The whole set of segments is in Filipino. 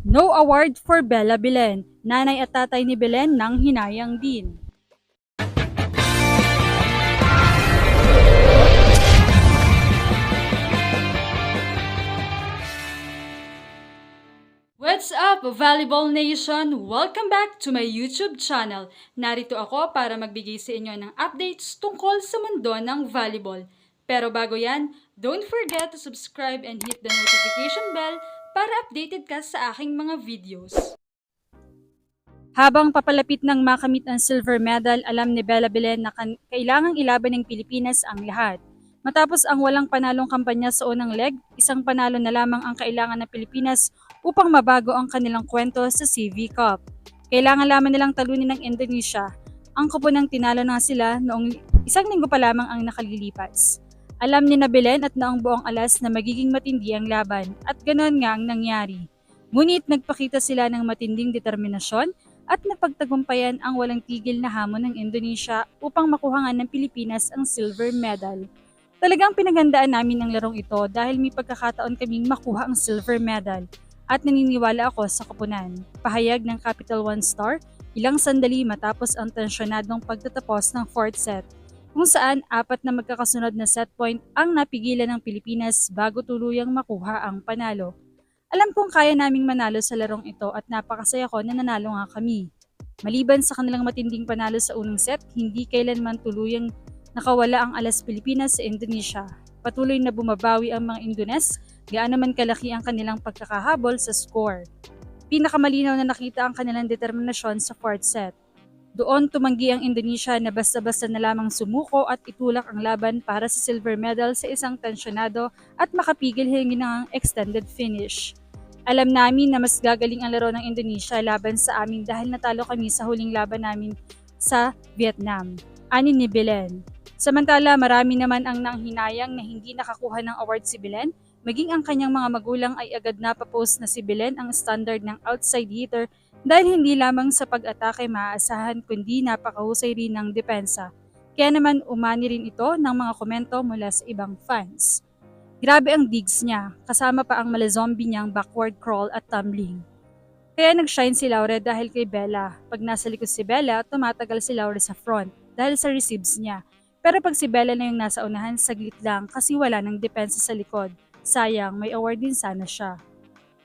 No award for Bella Belen. Nanay at tatay ni Belen nang hinayang din. What's up, Volleyball Nation? Welcome back to my YouTube channel. Narito ako para magbigay sa inyo ng updates tungkol sa mundo ng volleyball. Pero bago yan, don't forget to subscribe and hit the notification bell para updated ka sa aking mga videos. Habang papalapit ng makamit ang silver medal, alam ni Bella Belen na kailangang ilaban ng Pilipinas ang lahat. Matapos ang walang panalong kampanya sa unang leg, isang panalo na lamang ang kailangan ng Pilipinas upang mabago ang kanilang kwento sa CV Cup. Kailangan lamang nilang talunin ng Indonesia. Ang koponang tinalo na sila noong isang linggo pa lamang ang nakalilipas. Alam ni na Belen at noong buong alas na magiging matindi ang laban at ganoon nga ang nangyari. Ngunit nagpakita sila ng matinding determinasyon at napagtagumpayan ang walang tigil na hamon ng Indonesia upang makuha nga ng Pilipinas ang silver medal. Talagang pinaghandaan namin ang larong ito dahil may pagkakataon kaming makuha ang silver medal at naniniwala ako sa koponan. Pahayag ng Capital One Star ilang sandali matapos ang tensyonadong pagtatapos ng fourth set, kung saan apat na magkakasunod na set point ang napigilan ng Pilipinas bago tuluyang makuha ang panalo. Alam kong kaya naming manalo sa larong ito at napakasaya ko na nanalo nga kami. Maliban sa kanilang matinding panalo sa unang set, hindi kailanman tuluyang nakawala ang alas Pilipinas sa Indonesia. Patuloy na bumabawi ang mga Indones, gaano man kalaki ang kanilang pagkakahabol sa score. Pinakamalinaw na nakita ang kanilang determinasyon sa fourth set. Doon tumanggi ang Indonesia na basta-basta na lamang sumuko at itulak ang laban para sa silver medal sa isang tensyonado at makapigil hingin ng extended finish. Alam namin na mas gagaling ang laro ng Indonesia laban sa amin dahil natalo kami sa huling laban namin sa Vietnam. Ani ni Belen. Samantala, marami naman ang nanghinayang na hindi nakakuha ng award si Belen, maging ang kanyang mga magulang ay agad napapost na si Belen ang standard ng outside hitter dahil hindi lamang sa pag-atake maaasahan kundi napakahusay rin ng depensa. Kaya naman umani rin ito ng mga komento mula sa ibang fans. Grabe ang digs niya, kasama pa ang malazombie niyang backward crawl at tumbling. Kaya nag-shine si Laure dahil kay Bella. Pag nasa likod si Bella, tumatagal si Laure sa front dahil sa receives niya. Pero pag si Bella na yung nasa unahan, saglit lang kasi wala ng depensa sa likod. Sayang, may award din sana siya.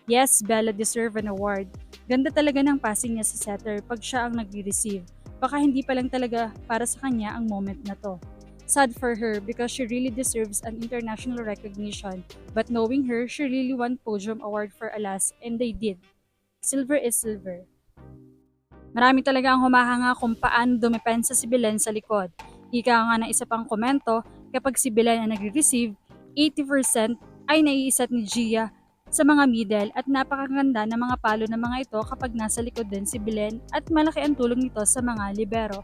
Yes, Bella deserve an award. Ganda talaga ng passing niya sa setter pag siya ang nag-receive. Baka hindi pa lang talaga para sa kanya ang moment na to. Sad for her because she really deserves an international recognition, but knowing her, she really won podium award for Alas and they did. Silver is silver. Marami talaga ang humahanga kung paano dumepensa si Belen sa likod. Ika nga ng isa pang komento, kapag si Belen ang nagre-receive, 80% ay naiisat ni Gia sa mga middle at napakaganda ng mga palo ng mga ito kapag nasa likod din si Belen at malaki ang tulong nito sa mga libero.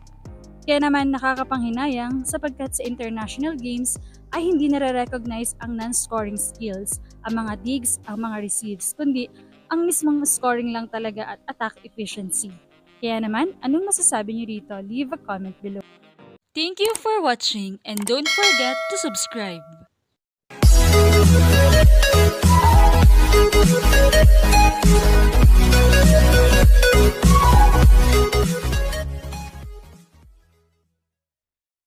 Kaya naman nakakapanghinayang sapagkat sa international games ay hindi nare-recognize ang non-scoring skills, ang mga digs, ang mga receives, kundi ang mismong scoring lang talaga at attack efficiency. Kaya naman, anong masasabi niyo rito? Leave a comment below. Thank you for watching and don't forget to subscribe.